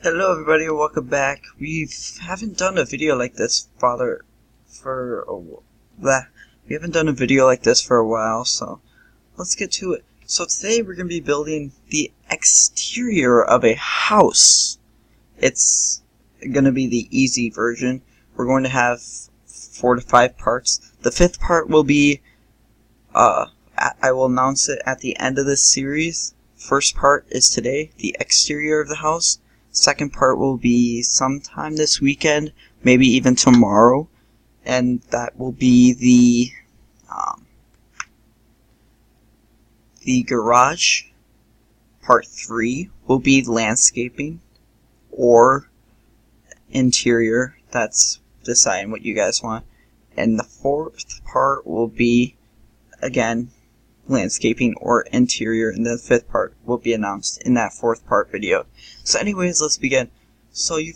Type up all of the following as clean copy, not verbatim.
Hello everybody and welcome back. We haven't done a video like this for a while, so let's get to it. So today we're going to be building the exterior of a house. It's going to be the easy version. We're going to have 4 to 5 parts. The 5th part will be, I will announce it at the end of this series. First part is today, the exterior of the house. Second part will be sometime this weekend, maybe even tomorrow, and that will be the garage. Part 3 will be landscaping or interior. That's deciding what you guys want. And the 4th part will be, again, landscaping or interior, and the 5th part will be announced in that 4th part video. So anyways, let's begin. So you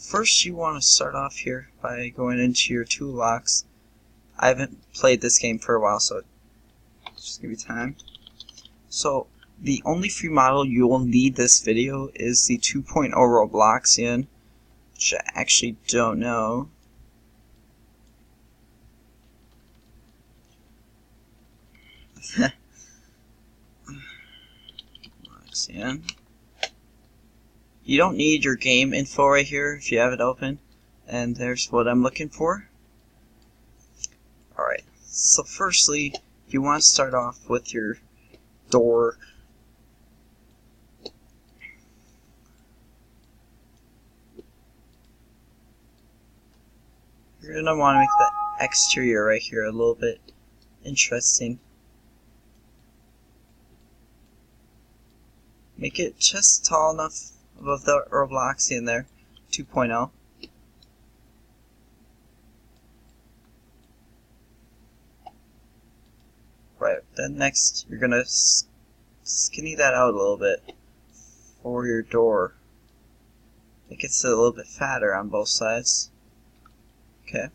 want to start off here by going into your toolbox. I haven't played this game for a while, so just give me time. So the only free model you will need this video is the 2.0 Robloxian, which I actually don't know. You don't need your game info right here if you have it open, and there's what I'm looking for. Alright, so firstly, you want to start off with your door. You're going to want to make the exterior right here a little bit interesting. Make it just tall enough above the Robloxian there, 2.0. Right, then next you're gonna skinny that out a little bit for your door. Make it a little bit fatter on both sides. Okay.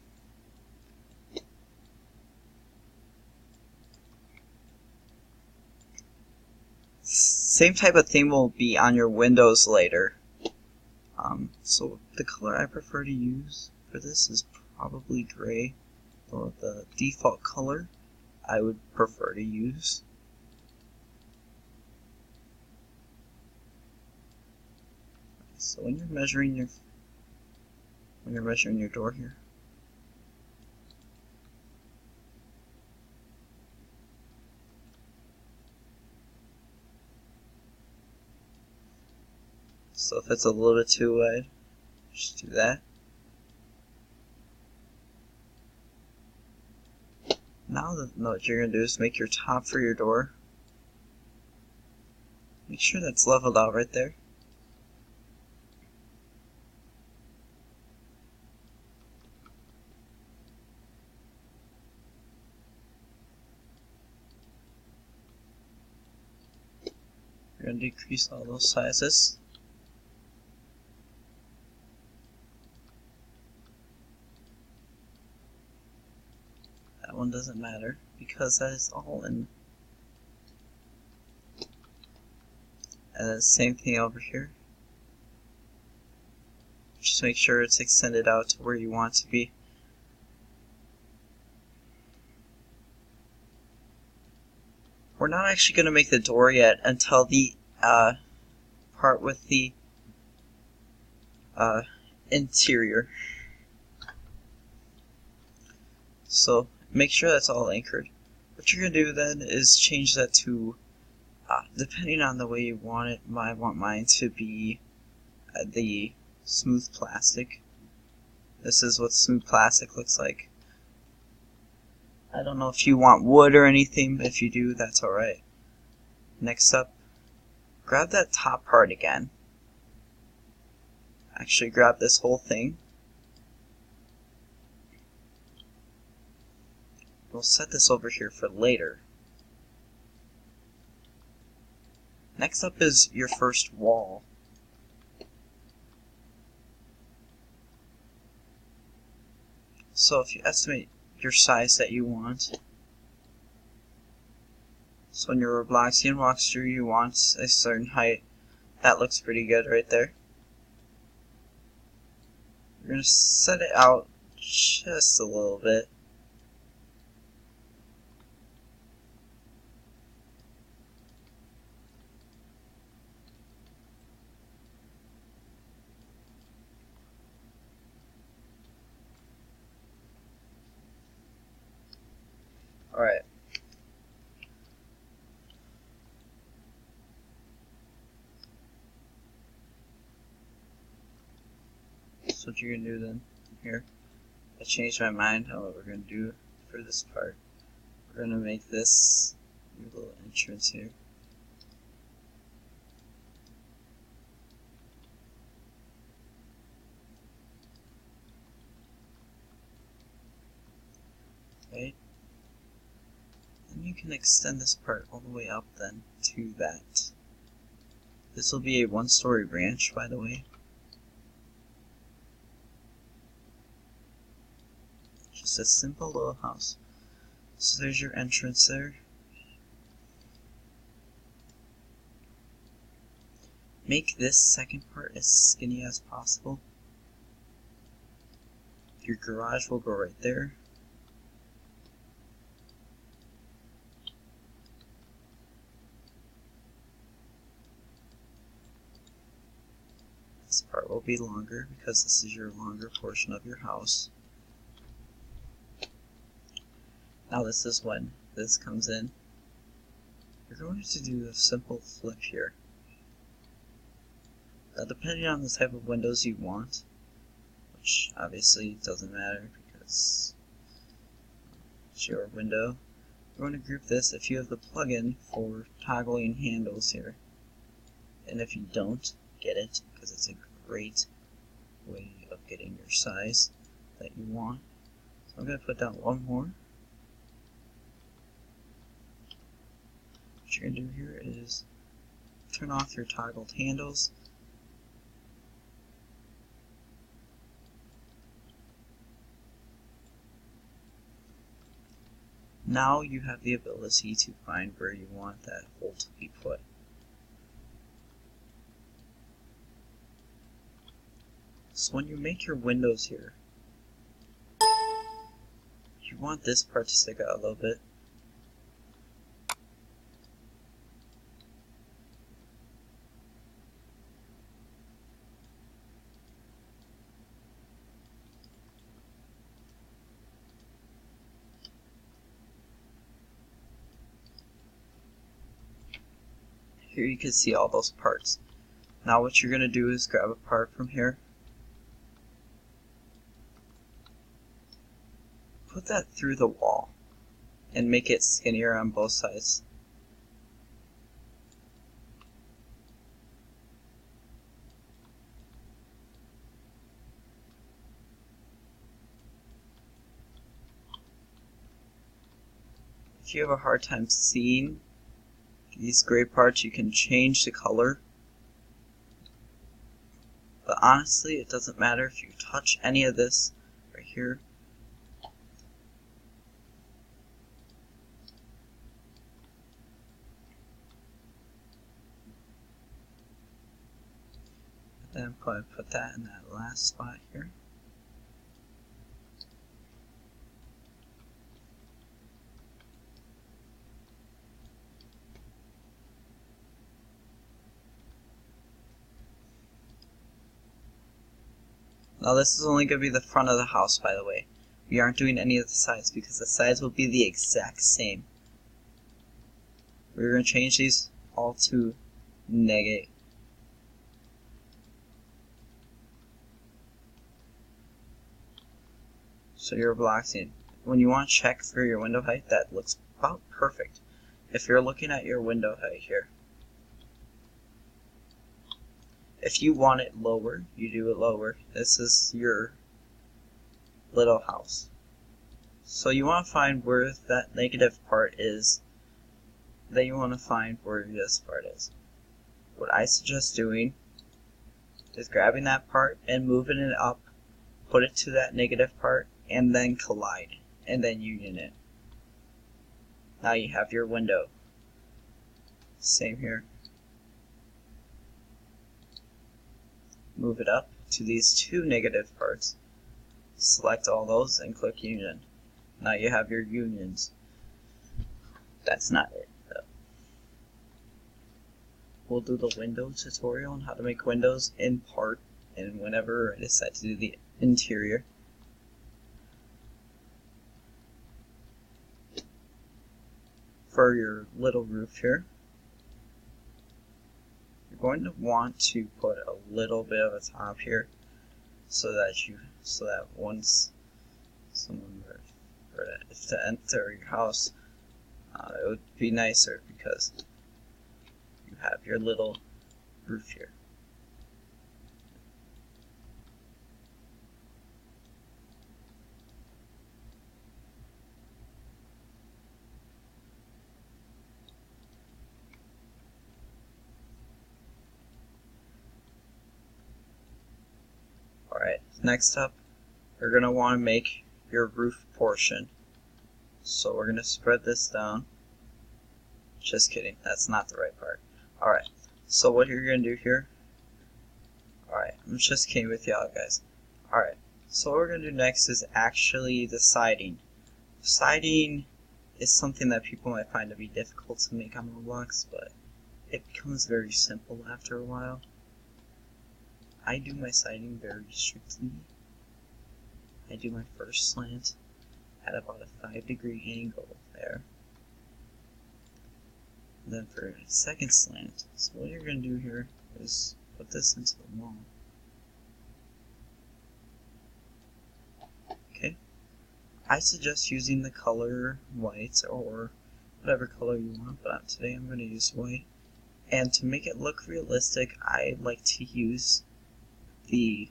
Same type of thing will be on your windows later. So the color I prefer to use for this is probably gray. So the default color I would prefer to use. So when you're measuring your door here, so if it's a little bit too wide, just do that. Now what you're going to do is make your top for your door. Make sure that's leveled out right there. You're going to decrease all those sizes. That one doesn't matter because that is all in. And then same thing over here. Just make sure it's extended out to where you want it to be. We're not actually going to make the door yet until the part with the interior. So make sure that's all anchored. What you're going to do then is change that to, depending on the way you want it, I want mine to be the smooth plastic. This is what smooth plastic looks like. I don't know if you want wood or anything, but if you do, that's alright. Next up, grab that top part again. Actually grab this whole thing. We'll set this over here for later. Next up is your first wall. So if you estimate your size that you want, so when your Robloxian walks through, you want a certain height. That looks pretty good right there. We're going to set it out just a little bit. Alright. So what you're going to do then, here, I changed my mind on what we're going to do for this part. We're going to make this your little entrance here. Okay. And you can extend this part all the way up then to that. This will be a one-story ranch, by the way. Just a simple little house. So there's your entrance there. Make this second part as skinny as possible. Your garage will go right there. This part will be longer because this is your longer portion of your house. Now this is when this comes in. You're going to do a simple flip here. Now depending on the type of windows you want, which obviously doesn't matter because it's your window, you're going to group this if you have the plugin for toggling handles here. And if you don't, get it because it's a great way of getting your size that you want. So I'm going to put down one more. What you're going to do here is turn off your toggled handles. Now you have the ability to find where you want that hole to be put. So when you make your windows here, you want this part to stick out a little bit. Here you can see all those parts. Now what you're going to do is grab a part from here, put that through the wall, and make it skinnier on both sides. If you have a hard time seeing these gray parts, you can change the color. But honestly, it doesn't matter if you touch any of this right here. Then I'm going to put that in that last spot here. Now this is only going to be the front of the house, by the way. We aren't doing any of the sides because the sides will be the exact same. We're going to change these all to negate. So your blocks in. When you want to check for your window height, that looks about perfect. If you're looking at your window height here, if you want it lower, you do it lower. This is your little house. So you want to find where that negative part is. Then you want to find where this part is. What I suggest doing is grabbing that part and moving it up, put it to that negative part, and then collide, and then union it. Now you have your window. Same here. Move it up to these two negative parts. Select all those and click Union. Now you have your unions. That's not it, though. We'll do the window tutorial on how to make windows in part, and whenever I decide to do the interior. For your little roof here, you're going to want to put a little bit of a top here, so that once someone were to enter your house, it would be nicer because you have your little roof here. Alright, next up, you're going to want to make your roof portion. So we're going to spread this down. Just kidding, that's not the right part. Alright, so what you're going to do here, alright, I'm just kidding with y'all guys. Alright, so what we're going to do next is actually the siding. Siding is something that people might find to be difficult to make on Roblox, but it becomes very simple after a while. I do my siding very strictly. I do my first slant at about a 5-degree angle there. And then for a second slant, so what you're going to do here is put this into the wall. Okay. I suggest using the color white or whatever color you want, but today I'm going to use white. And to make it look realistic, I like to use the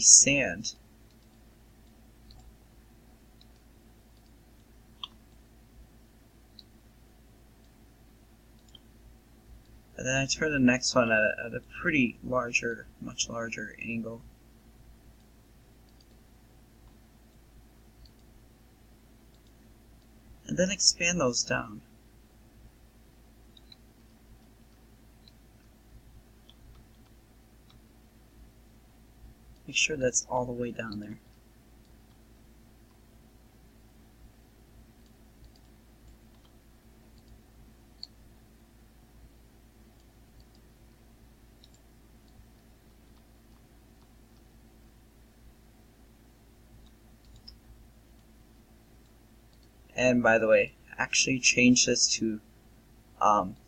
sand. And then I turn the next one at a pretty much larger angle. And then expand those down. Make sure that's all the way down there. And by the way, actually change this to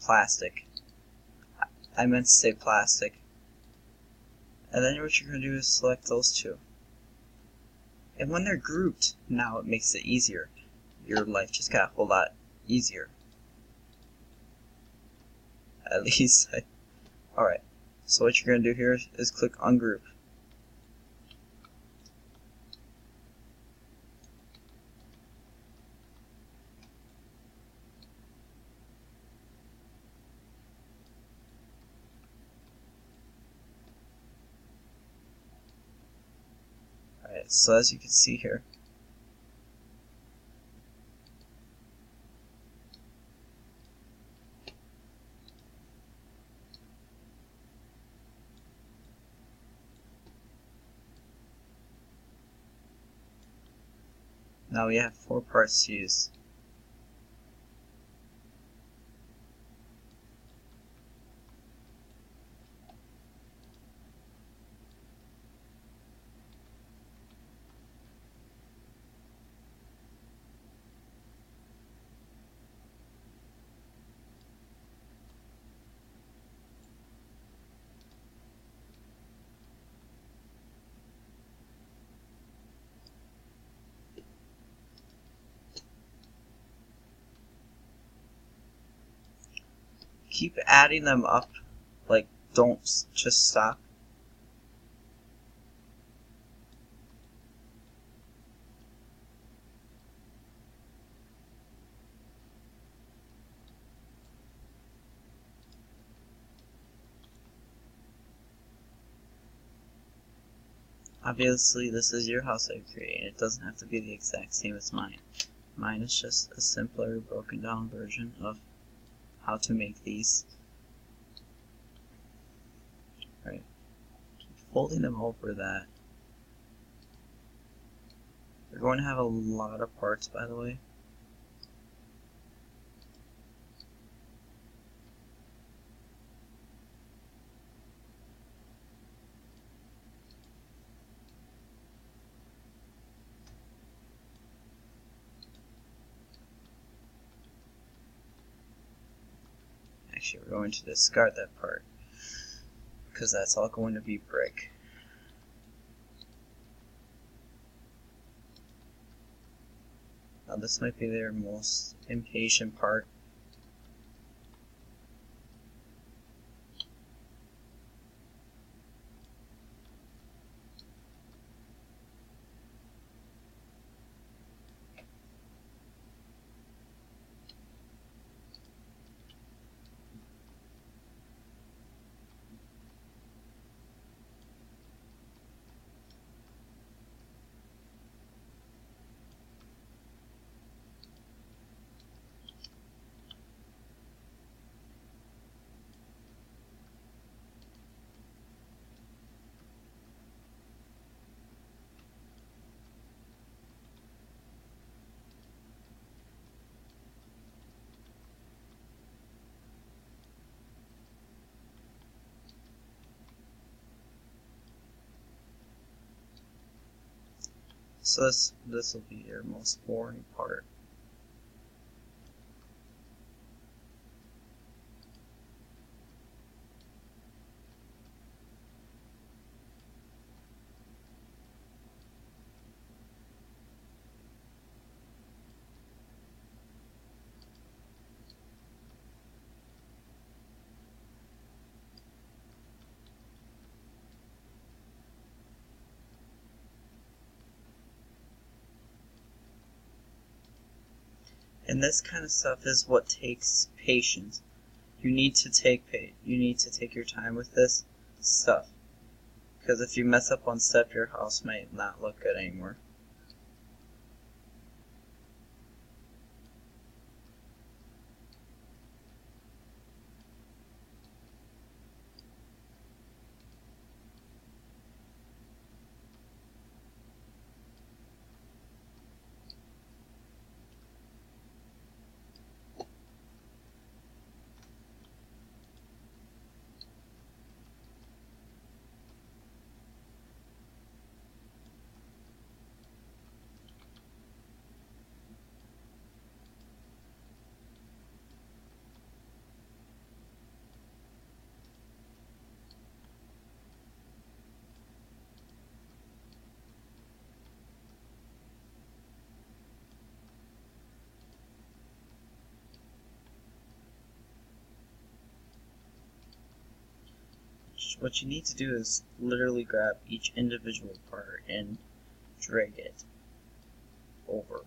plastic. I meant to say plastic. And then what you're going to do is select those two. And when they're grouped, now it makes it easier. Your life just got a whole lot easier. At least. Alright, so what you're going to do here is click ungroup. Alright, so as you can see here, now we have 4 parts to use. Keep adding them up, like don't just stop. Obviously this is your house I've created, it doesn't have to be the exact same as mine. Mine is just a simpler, broken down version of how to make these. Right. Keep folding them over that. They're going to have a lot of parts, by the way. Actually, we're going to discard that part because that's all going to be brick. Now this might be their most impatient part. So this will be your most boring part. And this kind of stuff is what takes patience. You need to take your time with this stuff. Because if you mess up one step, your house might not look good anymore. What you need to do is literally grab each individual part and drag it over.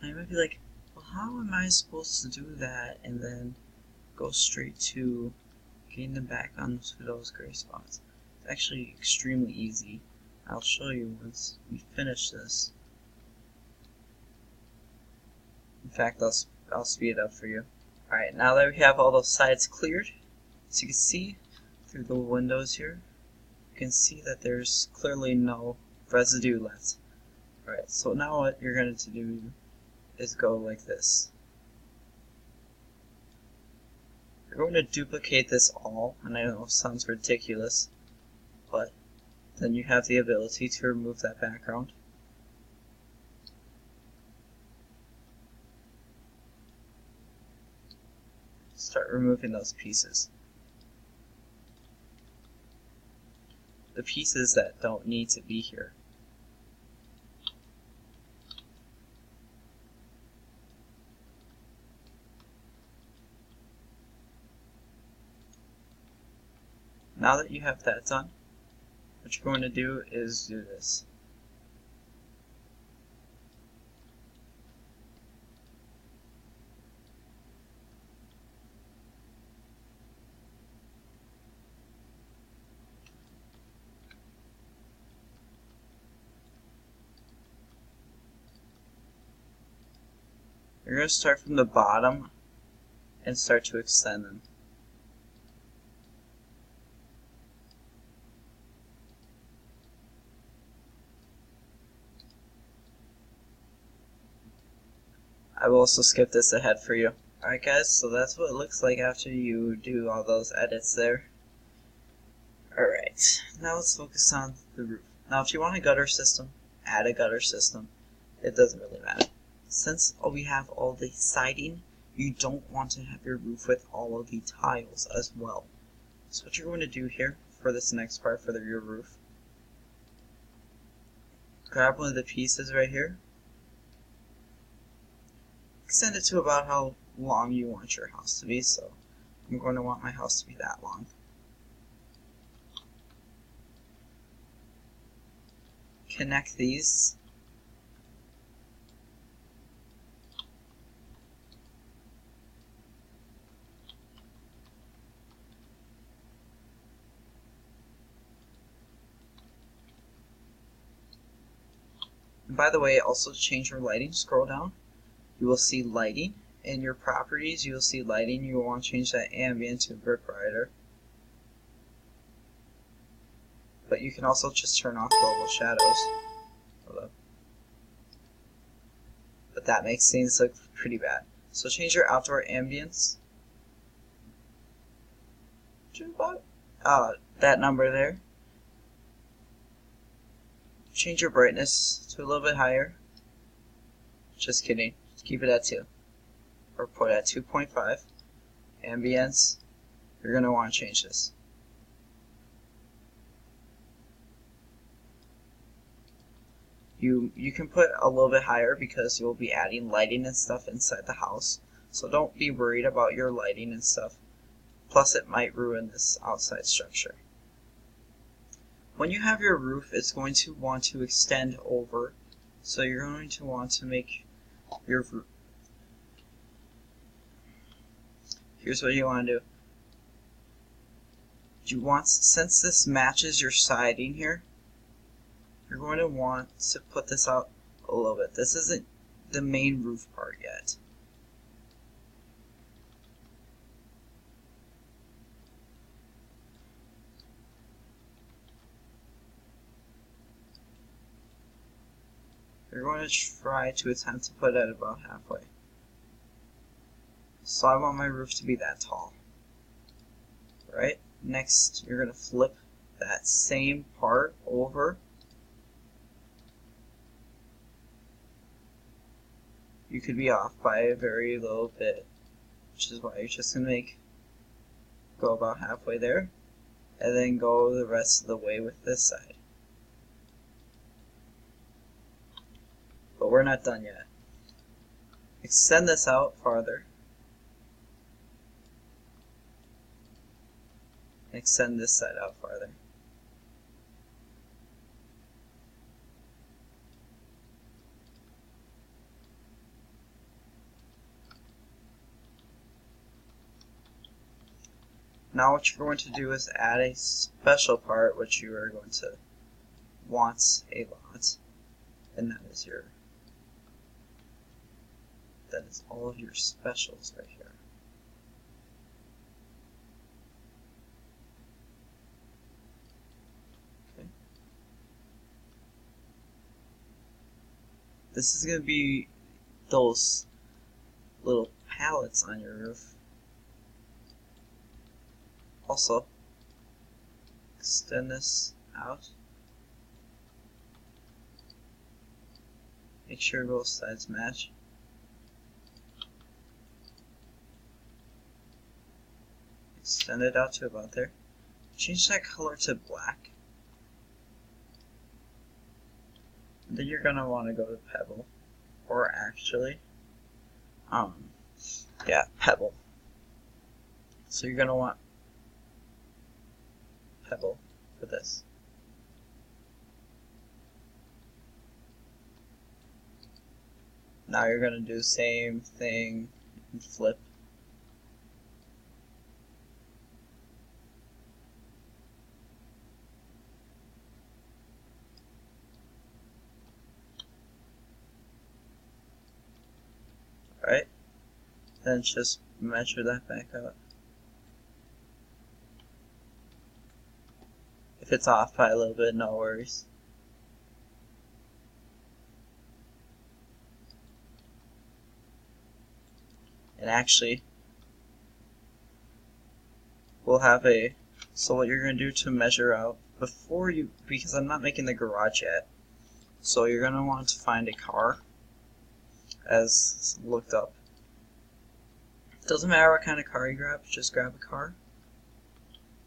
And you might be like, well, how am I supposed to do that and then go straight to getting them back onto those gray spots? It's actually extremely easy. I'll show you once we finish this. In fact, I'll speed it up for you. Alright, now that we have all those sides cleared, as you can see through the windows here, you can see that there's clearly no residue left. Alright, so now what you're going to do is go like this. You're going to duplicate this all, and I know it sounds ridiculous, but then you have the ability to remove that background. Start removing those pieces. The pieces that don't need to be here. Now that you have that done, what you're going to do is do this. You're going to start from the bottom and start to extend them. I will also skip this ahead for you. Alright guys, so that's what it looks like after you do all those edits there. Alright, now let's focus on the roof. Now if you want a gutter system, add a gutter system. It doesn't really matter. Since we have all the siding, you don't want to have your roof with all of the tiles as well. So what you're going to do here for this next part for your roof, grab one of the pieces right here, extend it to about how long you want your house to be. So I'm going to want my house to be that long. Connect these. And by the way, also to change your lighting, scroll down. You will see lighting. In your properties, you will see lighting. You will want to change that ambient to brick brighter. But you can also just turn off global shadows. Hold up. But that makes things look pretty bad. So change your outdoor ambience to about that number there. Change your brightness to a little bit higher. Just kidding. Just keep it at 2. Or put at 2.5. Ambience. You're going to want to change this. You can put a little bit higher because you'll be adding lighting and stuff inside the house. So don't be worried about your lighting and stuff. Plus it might ruin this outside structure. When you have your roof, it's going to want to extend over. So you're going to want to make your roof. Here's what you want to do. You want, since this matches your siding here, you're going to want to put this out a little bit. This isn't the main roof part yet. You're going to try to attempt to put it about halfway. So I want my roof to be that tall. Right? Next, you're going to flip that same part over. You could be off by a very little bit, which is why you're just going to go about halfway there, and then go the rest of the way with this side. But we're not done yet. Extend this out farther. Extend this side out farther. Now what you're going to do is add a special part which you are going to want a lot, and that is all of your specials right here. Okay. This is going to be those little pallets on your roof. Also, extend this out. Make sure both sides match. Extend it out to about there. Change that color to black. And then you're gonna want to go to Pebble, or actually, yeah, Pebble. So you're gonna want Pebble for this. Now you're gonna do the same thing and flip. right? Then just measure that back out. If it's off by a little bit, no worries. And actually, we'll have a, so what you're going to do to measure out, before you, because I'm not making the garage yet, so you're going to want to find a car, as looked up. Doesn't matter what kind of car you grab, just grab a car.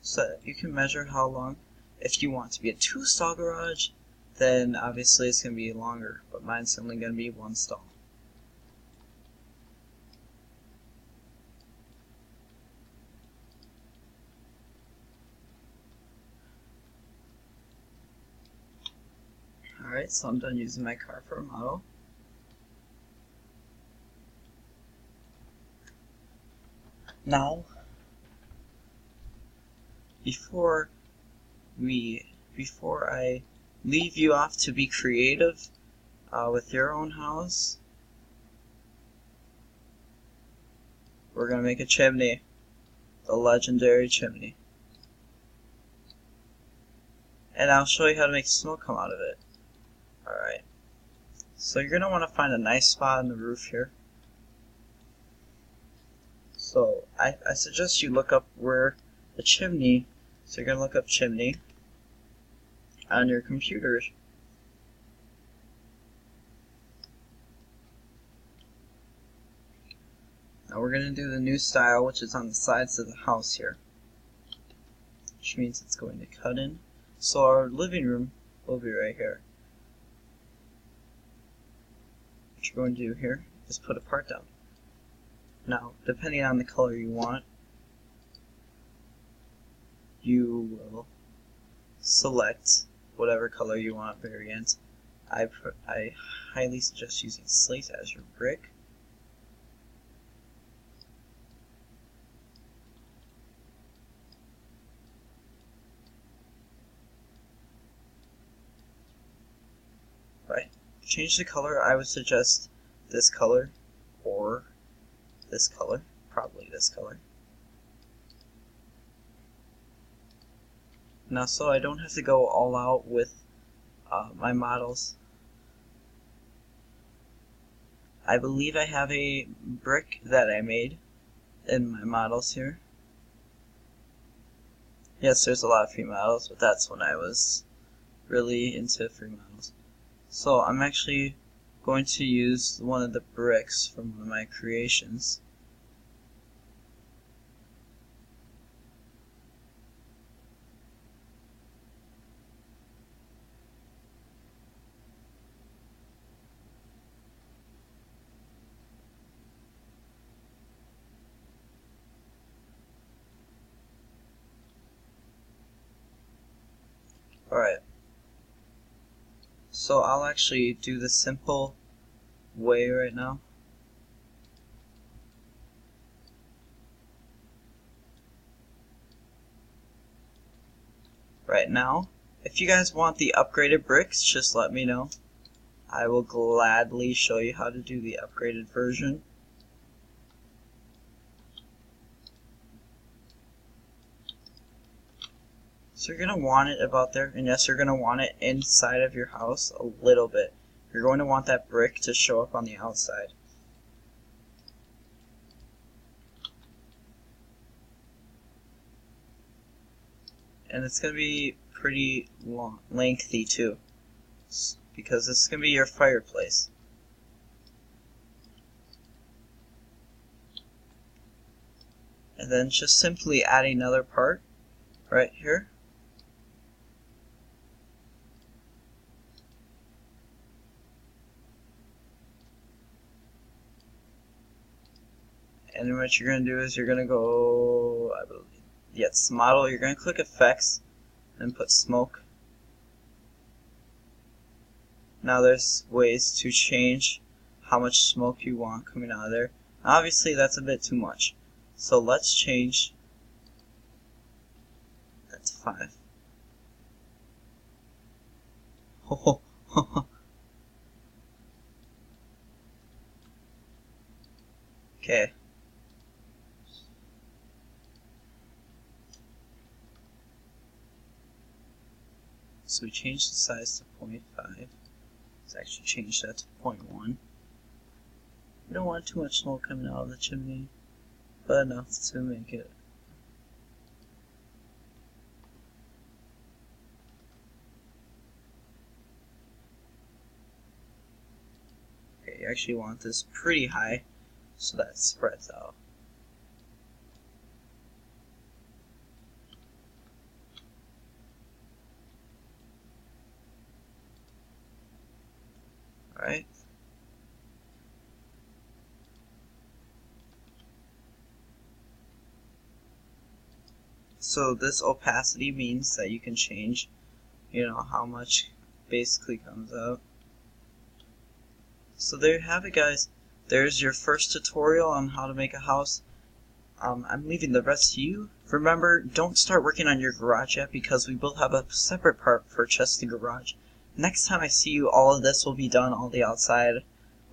So that you can measure how long. If you want to be a 2-stall garage, then obviously it's going to be longer, but mine's only going to be 1 stall. Alright, so I'm done using my car for a model. Now, before I leave you off to be creative with your own house, we're going to make a chimney, the legendary chimney. And I'll show you how to make smoke come out of it. Alright, so you're going to want to find a nice spot on the roof here. So I suggest you look up where the chimney, so you're going to look up chimney on your computer. Now we're going to do the new style, which is on the sides of the house here, which means it's going to cut in. So our living room will be right here. What you're going to do here is put a part down. Now, depending on the color you want, you will select whatever color you want variant. I highly suggest using slate as your brick. Right. To change the color, I would suggest this color or this color, probably this color. Now, so I don't have to go all out with my models, I believe I have a brick that I made in my models here. Yes, there's a lot of free models, but that's when I was really into free models. So I'm actually going to use one of the bricks from one of my creations. Alright, so I'll actually do the simple way right now. Right now, if you guys want the upgraded bricks, just let me know. I will gladly show you how to do the upgraded version. So you're going to want it about there, and yes, you're going to want it inside of your house a little bit. You're going to want that brick to show up on the outside. And it's going to be pretty long, lengthy too, because this is going to be your fireplace. And then just simply add another part right here. And what you're going to do is you're going to go, I believe, yes, model, you're going to click effects and put smoke. Now there's ways to change how much smoke you want coming out of there. Obviously that's a bit too much. So let's change that to 5. Okay. So we changed the size to 0.5. Let's actually change that to 0.1. We don't want too much smoke coming out of the chimney, but enough to make it. Okay, you actually want this pretty high so that it spreads out. Alright. So this opacity means that you can change, how much basically comes out. So there you have it, guys. There's your first tutorial on how to make a house. I'm leaving the rest to you. Remember, don't start working on your garage yet because we will have a separate part for just the garage. Next time I see you, all of this will be done. All the outside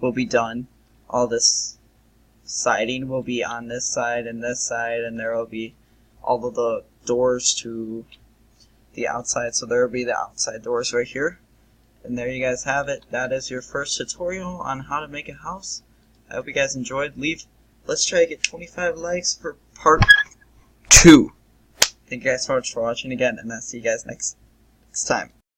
will be done. All this siding will be on this side, and there will be all of the doors to the outside. So there will be the outside doors right here. And there you guys have it. That is your first tutorial on how to make a house. I hope you guys enjoyed. Let's try to get 25 likes for part 2. Thank you guys so much for watching again, and I'll see you guys next time.